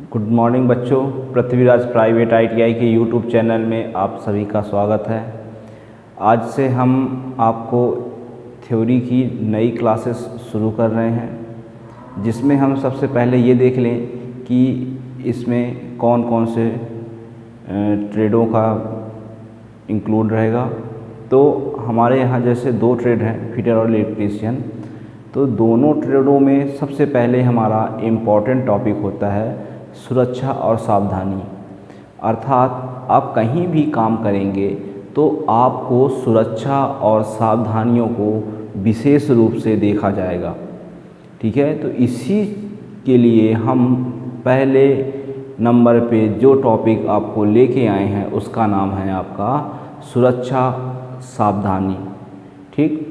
Good morning बच्चों। Prithviraj private ITI के YouTube channel में आप सभी का स्वागत है। आज से हम आपको थ्योरी की नई क्लासेस शुरू कर रहे हैं, जिसमें हम सबसे पहले ये देख लें कि इसमें कौन कौन से ट्रेडों का इंक्लूड रहेगा। तो हमारे यहाँ जैसे दो ट्रेड हैं, फिटर और इलेक्ट्रीशियन। तो दोनों ट्रेडों में सबसे पहले हमारा इम्पॉर्टेंट टॉपिक होता है सुरक्षा और सावधानी। अर्थात आप कहीं भी काम करेंगे तो आपको सुरक्षा और सावधानियों को विशेष रूप से देखा जाएगा। ठीक है, तो इसी के लिए हम पहले नंबर पे जो टॉपिक आपको लेके आए हैं उसका नाम है आपका सुरक्षा सावधानी। ठीक,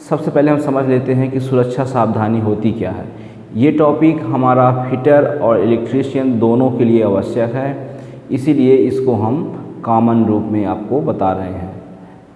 सबसे पहले हम समझ लेते हैं कि सुरक्षा सावधानी होती क्या है। ये टॉपिक हमारा फिटर और इलेक्ट्रीशियन दोनों के लिए आवश्यक है, इसीलिए इसको हम कॉमन रूप में आपको बता रहे हैं।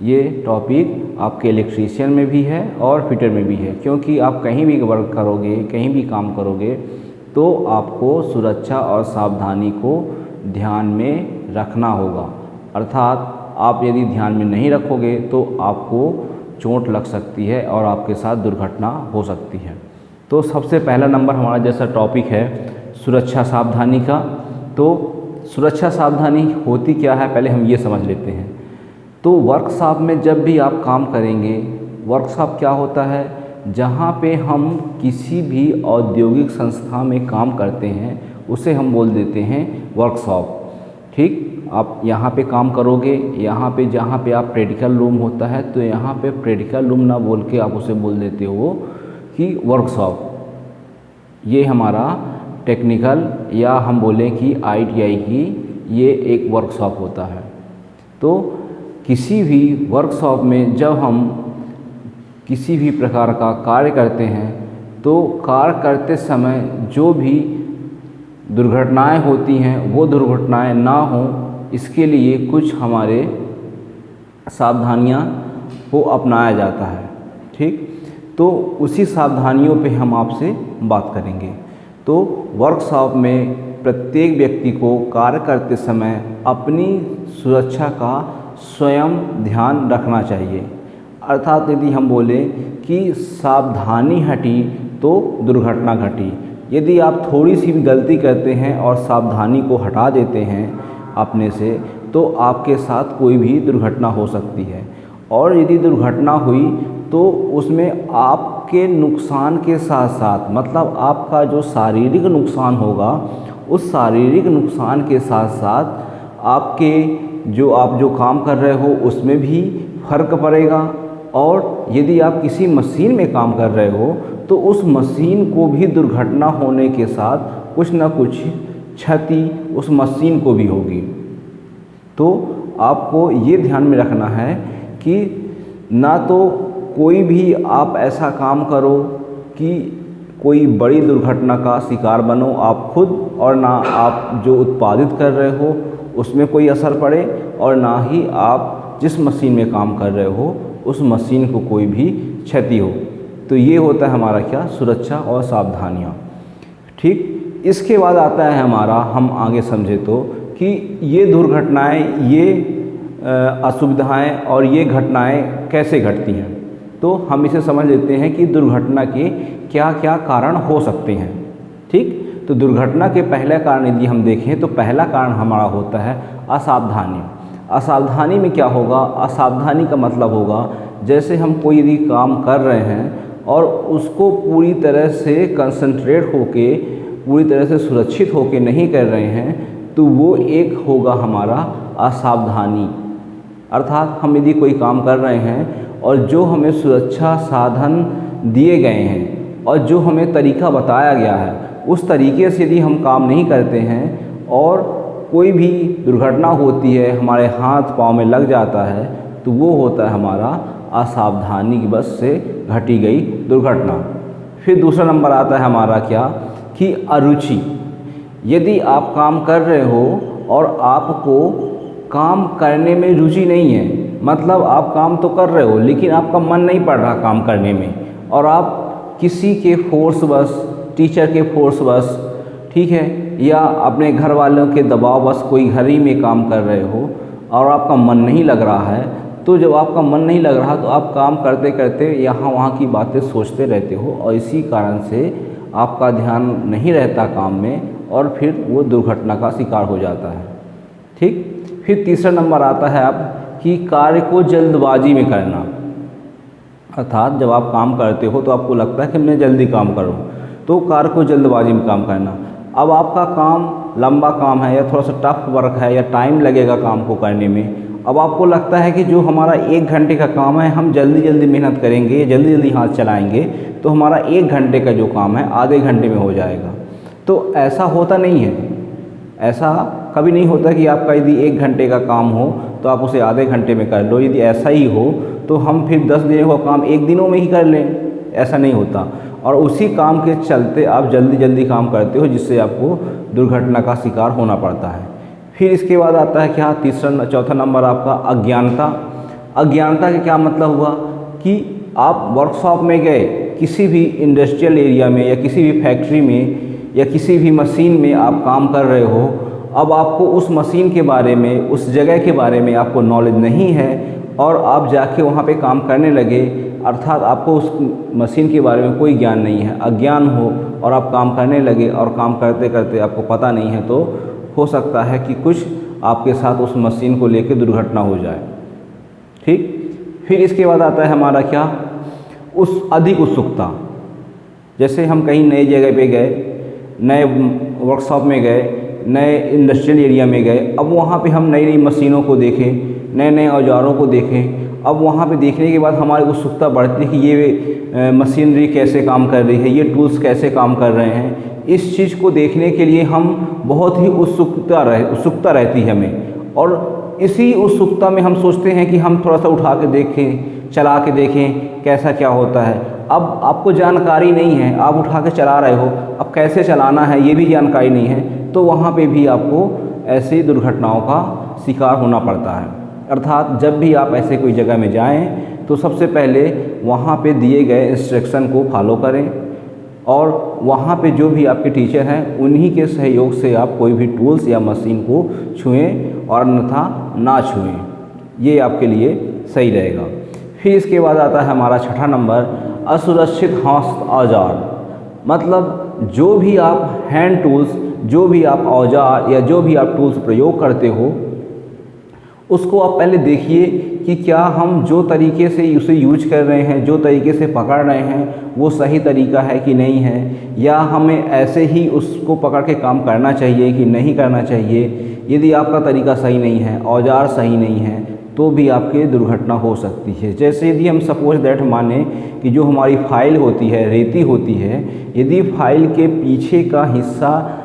ये टॉपिक आपके इलेक्ट्रीशियन में भी है और फिटर में भी है, क्योंकि आप कहीं भी वर्क करोगे, कहीं भी काम करोगे तो आपको सुरक्षा और सावधानी को ध्यान में रखना होगा। अर्थात आप यदि ध्यान में नहीं रखोगे तो आपको चोट लग सकती है और आपके साथ दुर्घटना हो सकती है। तो सबसे पहला नंबर हमारा जैसा टॉपिक है सुरक्षा सावधानी का। तो सुरक्षा सावधानी होती क्या है, पहले हम ये समझ लेते हैं। तो वर्कशॉप में जब भी आप काम करेंगे, वर्कशॉप क्या होता है, जहाँ पे हम किसी भी औद्योगिक संस्था में काम करते हैं उसे हम बोल देते हैं वर्कशॉप। ठीक, आप यहाँ पे काम करोगे, यहाँ पे जहाँ पे आप प्रैक्टिकल रूम होता है तो यहाँ पे प्रैक्टिकल रूम ना बोल के आप उसे बोल देते हो कि वर्कशॉप। ये हमारा टेक्निकल या हम बोलें कि आईटीआई की ये एक वर्कशॉप होता है। तो किसी भी वर्कशॉप में जब हम किसी भी प्रकार का कार्य करते हैं तो कार्य करते समय जो भी दुर्घटनाएं होती हैं वो दुर्घटनाएं ना हों, इसके लिए कुछ हमारे सावधानियां को अपनाया जाता है। ठीक, तो उसी सावधानियों पे हम आपसे बात करेंगे। तो वर्कशॉप में प्रत्येक व्यक्ति को कार्य करते समय अपनी सुरक्षा का स्वयं ध्यान रखना चाहिए। अर्थात यदि हम बोलें कि सावधानी हटी तो दुर्घटना घटी। यदि आप थोड़ी सी भी गलती करते हैं और सावधानी को हटा देते हैं अपने से, तो आपके साथ कोई भी दुर्घटना हो सकती है। और यदि दुर्घटना हुई तो उसमें आपके नुकसान के साथ साथ, मतलब आपका जो शारीरिक नुकसान होगा, उस शारीरिक नुकसान के साथ साथ आपके आप जो काम कर रहे हो उसमें भी फर्क पड़ेगा। और यदि आप किसी मशीन में काम कर रहे हो तो उस मशीन को भी दुर्घटना होने के साथ कुछ न कुछ क्षति उस मशीन को भी होगी। तो आपको ये ध्यान में रखना है कि ना तो कोई भी आप ऐसा काम करो कि कोई बड़ी दुर्घटना का शिकार बनो आप खुद, और ना आप जो उत्पादित कर रहे हो उसमें कोई असर पड़े, और ना ही आप जिस मशीन में काम कर रहे हो उस मशीन को कोई भी क्षति हो। तो ये होता है हमारा क्या, सुरक्षा और सावधानियाँ। ठीक, इसके बाद आता है हमारा, हम आगे समझे तो, कि ये दुर्घटनाएं, ये असुविधाएं और ये घटनाएं कैसे घटती हैं। तो हम इसे समझ लेते हैं कि दुर्घटना के क्या क्या कारण हो सकते हैं। ठीक, तो दुर्घटना के पहले कारण यदि हम देखें तो पहला कारण हमारा होता है असावधानी। असावधानी में क्या होगा, असावधानी का मतलब होगा जैसे हम कोई यदि काम कर रहे हैं और उसको पूरी तरह से कंसंट्रेट होके, पूरी तरह से सुरक्षित होके नहीं कर रहे हैं, तो वो एक होगा हमारा असावधानी। अर्थात हम यदि कोई काम कर रहे हैं और जो हमें सुरक्षा साधन दिए गए हैं और जो हमें तरीका बताया गया है उस तरीके से यदि हम काम नहीं करते हैं और कोई भी दुर्घटना होती है, हमारे हाथ पाँव में लग जाता है, तो वो होता है हमारा असावधानी की वजह से घटी गई दुर्घटना। फिर दूसरा नंबर आता है हमारा क्या, कि अरुचि। यदि आप काम कर रहे हो और आपको काम करने में रुचि नहीं है, मतलब आप काम तो कर रहे हो लेकिन आपका मन नहीं पड़ रहा काम करने में, और आप किसी के फोर्स बस, टीचर के फोर्स बस, ठीक है, या अपने घर वालों के दबाव बस कोई घर ही में काम कर रहे हो और आपका मन नहीं लग रहा है, तो जब आपका मन नहीं लग रहा तो आप काम करते करते यहाँ वहाँ की बातें सोचते रहते हो और इसी कारण से आपका ध्यान नहीं रहता काम में और फिर वो दुर्घटना का शिकार हो जाता है। ठीक, फिर तीसरा नंबर आता है आप कि कार्य को जल्दबाजी में करना। अर्थात जब आप काम करते हो तो आपको लगता है कि मैं जल्दी काम करूँ, तो कार्य को जल्दबाजी में काम करना। अब आपका काम लंबा काम है या थोड़ा सा टफ वर्क है या टाइम लगेगा काम को करने में, अब आपको लगता है कि जो हमारा 1 घंटे का काम है हम जल्दी जल्दी मेहनत करेंगे, जल्दी जल्दी हाथ चलाएंगे तो हमारा 1 घंटे का जो काम है आधे घंटे में हो जाएगा। तो ऐसा होता नहीं है, ऐसा कभी नहीं होता कि आपका यदि 1 घंटे का काम हो तो आप उसे आधे घंटे में कर लो। यदि ऐसा ही हो तो हम फिर 10 दिनों का काम 1 दिनों में ही कर लें, ऐसा नहीं होता। और उसी काम के चलते आप जल्दी जल्दी काम करते हो जिससे आपको दुर्घटना का शिकार होना पड़ता है। फिर इसके बाद आता है क्या, चौथा नंबर आपका अज्ञानता। अज्ञानता का क्या मतलब हुआ कि आप वर्कशॉप में गए, किसी भी इंडस्ट्रियल एरिया में या किसी भी फैक्ट्री में या किसी भी मशीन में आप काम कर रहे हो, अब आपको उस मशीन के बारे में, उस जगह के बारे में आपको नॉलेज नहीं है और आप जाके वहाँ पे काम करने लगे, अर्थात आपको उस मशीन के बारे में कोई ज्ञान नहीं है, अज्ञान हो और आप काम करने लगे और काम करते करते आपको पता नहीं है, तो हो सकता है कि कुछ आपके साथ उस मशीन को लेकर दुर्घटना हो जाए। ठीक, फिर इसके बाद आता है हमारा क्या, उस अधिक उत्सुकता। जैसे हम कहीं नई जगह पे गए, नए वर्कशॉप में गए, नए इंडस्ट्रियल एरिया में गए, अब वहाँ पे हम नई नई मशीनों को देखें, नए नए औजारों को देखें। अब वहाँ पे देखने के बाद हमारी उत्सुकता बढ़ती है कि ये मशीनरी कैसे काम कर रही है, ये टूल्स कैसे काम कर रहे हैं। इस चीज़ को देखने के लिए हम बहुत ही उत्सुकता रहती है हमें, और इसी उत्सुकता में हम सोचते हैं कि हम थोड़ा सा उठा के देखें, चला के देखें कैसा क्या होता है। अब आपको जानकारी नहीं है, आप उठा के चला रहे हो, अब कैसे चलाना है ये भी जानकारी नहीं है, तो वहाँ पे भी आपको ऐसी दुर्घटनाओं का शिकार होना पड़ता है। अर्थात जब भी आप ऐसे कोई जगह में जाएं तो सबसे पहले वहाँ पे दिए गए इंस्ट्रक्शन को फॉलो करें और वहाँ पे जो भी आपके टीचर हैं उन्हीं के सहयोग से आप कोई भी टूल्स या मशीन को छुएं और अन्यथा ना छुएं, ये आपके लिए सही रहेगा। फिर इसके बाद आता है हमारा छठा नंबर, असुरक्षित हस्त औजार। मतलब जो भी आप हैंड टूल्स, जो भी आप औजार या जो भी आप टूल्स प्रयोग करते हो उसको आप पहले देखिए कि क्या हम जो तरीके से उसे यूज कर रहे हैं, जो तरीके से पकड़ रहे हैं वो सही तरीका है कि नहीं है, या हमें ऐसे ही उसको पकड़ के काम करना चाहिए कि नहीं करना चाहिए। यदि आपका तरीका सही नहीं है, औजार सही नहीं है, तो भी आपके दुर्घटना हो सकती है। जैसे यदि हम सपोज दैट माने कि जो हमारी फाइल होती है, रेती होती है, यदि फाइल के पीछे का हिस्सा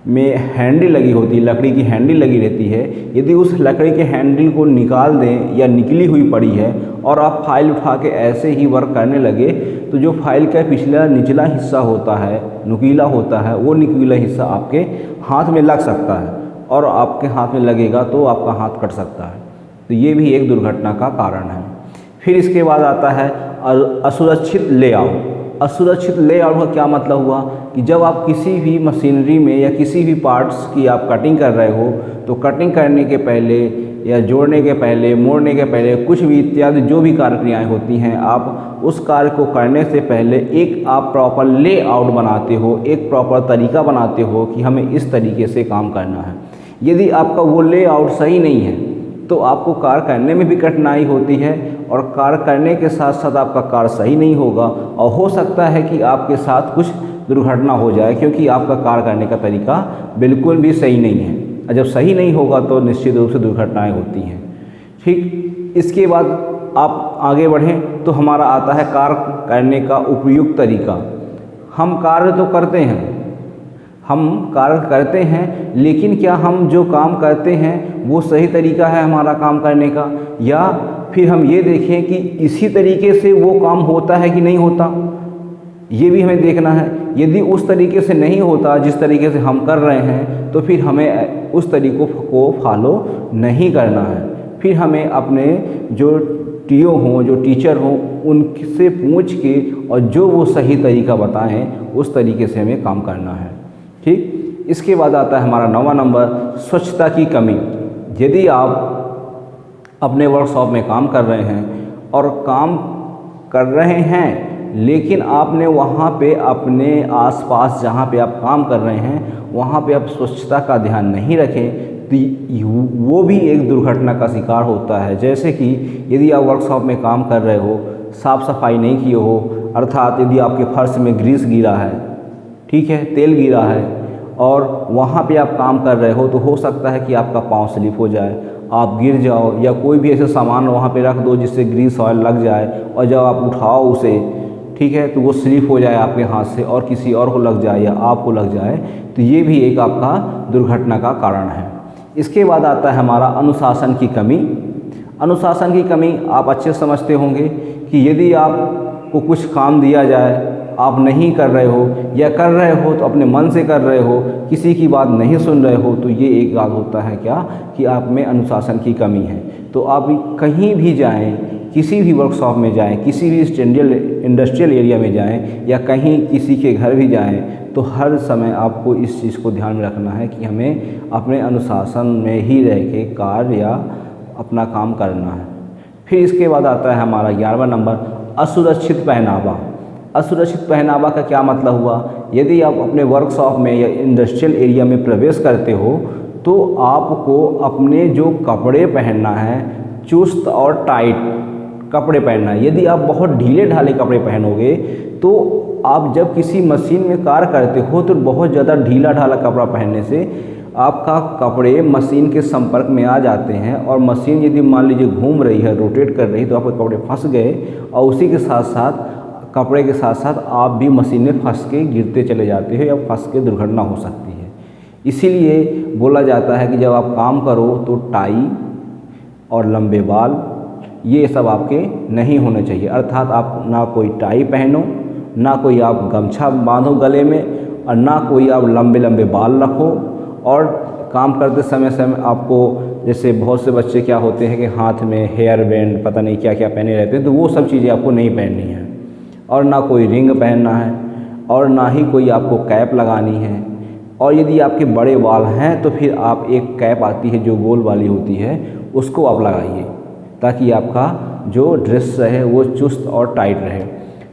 में हैंडल लगी होती है, लकड़ी की हैंडल लगी रहती है, यदि उस लकड़ी के हैंडल को निकाल दें या निकली हुई पड़ी है और आप फाइल उठा के ऐसे ही वर्क करने लगे, तो जो फाइल का पिछला निचला हिस्सा होता है, नुकीला होता है, वो नुकीला हिस्सा आपके हाथ में लग सकता है और आपके हाथ में लगेगा तो आपका हाथ कट सकता है। तो ये भी एक दुर्घटना का कारण है। फिर इसके बाद आता है असुरक्षित लेआउट। असुरक्षित लेआउट का क्या मतलब हुआ कि जब आप किसी भी मशीनरी में या किसी भी पार्ट्स की आप कटिंग कर रहे हो, तो कटिंग करने के पहले या जोड़ने के पहले, मोड़ने के पहले, कुछ भी इत्यादि जो भी कार्यक्रियाएँ होती हैं, आप उस कार्य को करने से पहले एक आप प्रॉपर लेआउट बनाते हो, एक प्रॉपर तरीका बनाते हो कि हमें इस तरीके से काम करना है। यदि आपका वो लेआउट सही नहीं है तो आपको कार्य करने में भी कठिनाई होती है और कार्य करने के साथ साथ आपका कार्य सही नहीं होगा और हो सकता है कि आपके साथ कुछ दुर्घटना हो जाए, क्योंकि आपका कार्य करने का तरीका बिल्कुल भी सही नहीं है। और जब सही नहीं होगा तो निश्चित रूप से दुर्घटनाएं होती हैं। ठीक, इसके बाद आप आगे बढ़ें तो हमारा आता है कार्य करने का उपयुक्त तरीका। हम कार्य तो करते हैं, हम कार्य करते हैं, लेकिन क्या हम जो काम करते हैं वो सही तरीका है हमारा काम करने का, या फिर हम ये देखें कि इसी तरीके से वो काम होता है कि नहीं होता, ये भी हमें देखना है। यदि उस तरीके से नहीं होता जिस तरीके से हम कर रहे हैं, तो फिर हमें उस तरीक़ों को फॉलो नहीं करना है। फिर हमें अपने जो टीओ हों, जो टीचर हों, उनसे पूछ के और जो वो सही तरीका बताएं उस तरीके से हमें काम करना है। ठीक। इसके बाद आता है हमारा 9वां नंबर, स्वच्छता की कमी। यदि आप अपने वर्कशॉप में काम कर रहे हैं और काम कर रहे हैं लेकिन आपने वहाँ पे अपने आसपास जहाँ पे आप काम कर रहे हैं वहाँ पे आप स्वच्छता का ध्यान नहीं रखें तो वो भी एक दुर्घटना का शिकार होता है। जैसे कि यदि आप वर्कशॉप में काम कर रहे हो, साफ़ सफाई नहीं किए हो, अर्थात यदि आपके फर्श में ग्रीस गिरा है, ठीक है, तेल गिरा है और वहाँ पे आप काम कर रहे हो, तो हो सकता है कि आपका पाँव स्लिप हो जाए, आप गिर जाओ, या कोई भी ऐसे सामान वहाँ पे रख दो जिससे ग्रीस ऑयल लग जाए और जब आप उठाओ उसे, ठीक है, तो वो स्लिप हो जाए आपके हाथ से और किसी और को लग जाए या आपको लग जाए, तो ये भी एक आपका दुर्घटना का कारण है। इसके बाद आता है हमारा अनुशासन की कमी। अनुशासन की कमी आप अच्छे समझते होंगे कि यदि आपको कुछ काम दिया जाए, आप नहीं कर रहे हो या कर रहे हो तो अपने मन से कर रहे हो, किसी की बात नहीं सुन रहे हो, तो ये एक बात होता है क्या कि आप में अनुशासन की कमी है। तो आप कहीं भी जाएं, किसी भी वर्कशॉप में जाएं, किसी भी इंडस्ट्रियल एरिया में जाएं या कहीं किसी के घर भी जाएं, तो हर समय आपको इस चीज़ को ध्यान में रखना है कि हमें अपने अनुशासन में ही रह के कार्य या अपना काम करना है। फिर इसके बाद आता है हमारा 11वां नंबर, असुरक्षित पहनावा। असुरक्षित पहनावा का क्या मतलब हुआ? यदि आप अपने वर्कशॉप में या इंडस्ट्रियल एरिया में प्रवेश करते हो तो आपको अपने जो कपड़े पहनना है, चुस्त और टाइट कपड़े पहनना है। यदि आप बहुत ढीले ढाले कपड़े पहनोगे तो आप जब किसी मशीन में कार्य करते हो तो बहुत ज़्यादा ढीला ढाला कपड़ा पहनने से आपका कपड़े मशीन के संपर्क में आ जाते हैं और मशीन यदि मान लीजिए घूम रही है, रोटेट कर रही है, तो आपके कपड़े फंस गए और उसी के साथ साथ कपड़े के साथ साथ आप भी मशीन में फंस के गिरते चले जाते हैं या फंस के दुर्घटना हो सकती है। इसीलिए बोला जाता है कि जब आप काम करो तो टाई और लंबे बाल ये सब आपके नहीं होने चाहिए। अर्थात आप ना कोई टाई पहनो, ना कोई आप गमछा बांधो गले में और ना कोई आप लंबे लंबे बाल रखो। और काम करते समय आपको, जैसे बहुत से बच्चे क्या होते हैं कि हाथ में हेयर बैंड पता नहीं क्या क्या पहने रहते हैं, तो वो सब चीज़ें आपको नहीं पहननी है। और ना कोई रिंग पहनना है और ना ही कोई आपको कैप लगानी है। और यदि आपके बड़े बाल हैं तो फिर आप एक कैप आती है जो गोल वाली होती है, उसको आप लगाइए ताकि आपका जो ड्रेस रहे वो चुस्त और टाइट रहे।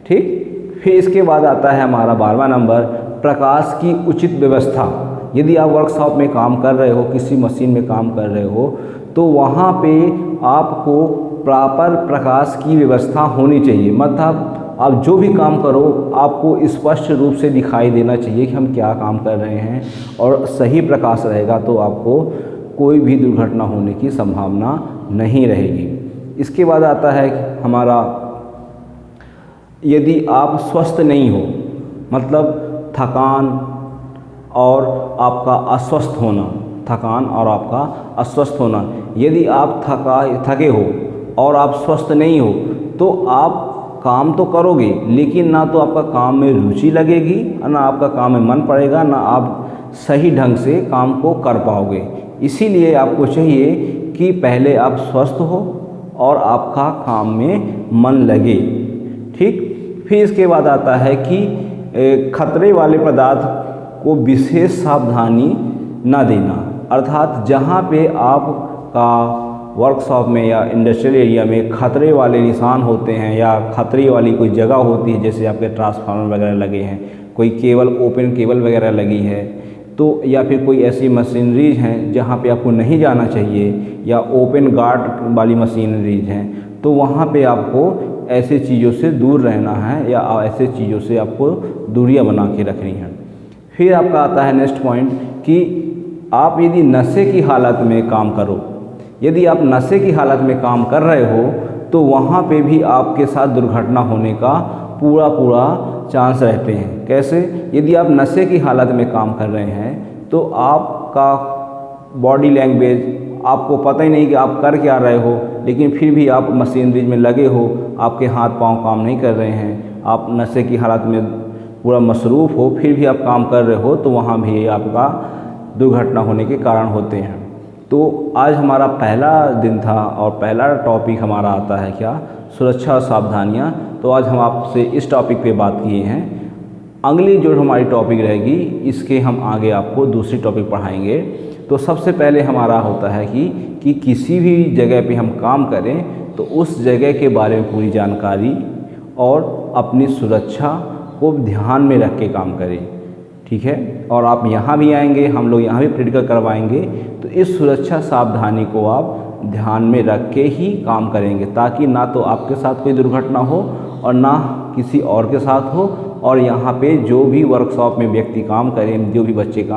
ठीक। फिर इसके बाद आता है हमारा 12वां नंबर, प्रकाश की उचित व्यवस्था। यदि आप वर्कशॉप में काम कर रहे हो, किसी मशीन में काम कर रहे हो, तो वहाँ पे आपको प्रॉपर प्रकाश की व्यवस्था होनी चाहिए। मतलब आप जो भी काम करो आपको स्पष्ट रूप से दिखाई देना चाहिए कि हम क्या काम कर रहे हैं, और सही प्रकाश रहेगा तो आपको कोई भी दुर्घटना होने की संभावना नहीं रहेगी। इसके बाद आता है हमारा, यदि आप स्वस्थ नहीं हो, मतलब थकान और आपका अस्वस्थ होना, थकान और आपका अस्वस्थ होना, यदि आप थके हो और आप स्वस्थ नहीं हो तो आप काम तो करोगे लेकिन ना तो आपका काम में रुचि लगेगी, ना आपका काम में मन पड़ेगा, ना आप सही ढंग से काम को कर पाओगे। इसीलिए आपको चाहिए कि पहले आप स्वस्थ हो और आपका काम में मन लगे। ठीक। फिर इसके बाद आता है कि खतरे वाले पदार्थ को विशेष सावधानी न देना। अर्थात जहाँ पे आपका वर्कशॉप में या इंडस्ट्रियल एरिया में खतरे वाले निशान होते हैं या खतरे वाली कोई जगह होती है, जैसे आपके ट्रांसफार्मर वगैरह लगे हैं, कोई केबल, ओपन केबल वगैरह लगी है, तो या फिर कोई ऐसी मशीनरीज हैं जहाँ पे आपको नहीं जाना चाहिए, या ओपन गार्ड वाली मशीनरीज हैं, तो वहाँ पे आपको ऐसे चीज़ों से दूर रहना है या ऐसे चीज़ों से आपको दूरियां बना के रखनी है। फिर आपका आता है नेक्स्ट पॉइंट कि आप यदि नशे की हालत में काम करो, यदि आप नशे की हालत में काम कर रहे हो तो वहाँ पे भी आपके साथ दुर्घटना होने का पूरा चांस रहते हैं। कैसे? यदि आप नशे की हालत में काम कर रहे हैं तो आपका बॉडी लैंग्वेज, आपको पता ही नहीं कि आप कर क्या रहे हो, लेकिन फिर भी आप मशीनरी में लगे हो, आपके हाथ पांव काम नहीं कर रहे हैं, आप नशे की हालत में पूरा मसरूफ़ हो, फिर भी आप काम कर रहे हो, तो वहाँ भी आपका दुर्घटना होने के कारण होते हैं। तो आज हमारा पहला दिन था और पहला टॉपिक हमारा आता है क्या? सुरक्षा और सावधानियाँ। तो आज हम आपसे इस टॉपिक पे बात किए हैं। अगली जो हमारी टॉपिक रहेगी इसके हम आगे आपको दूसरी टॉपिक पढ़ाएंगे। तो सबसे पहले हमारा होता है कि किसी भी जगह पे हम काम करें तो उस जगह के बारे में पूरी जानकारी और अपनी सुरक्षा को ध्यान में रख के काम करें, ठीक है। और आप यहाँ भी आएंगे, हम लोग यहाँ भी प्रैक्टिकल करवाएंगे, तो इस सुरक्षा सावधानी को आप ध्यान में रख के ही काम करेंगे, ताकि ना तो आपके साथ कोई दुर्घटना हो और ना किसी और के साथ हो। और यहाँ पे जो भी वर्कशॉप में व्यक्ति काम करें, जो भी बच्चे काम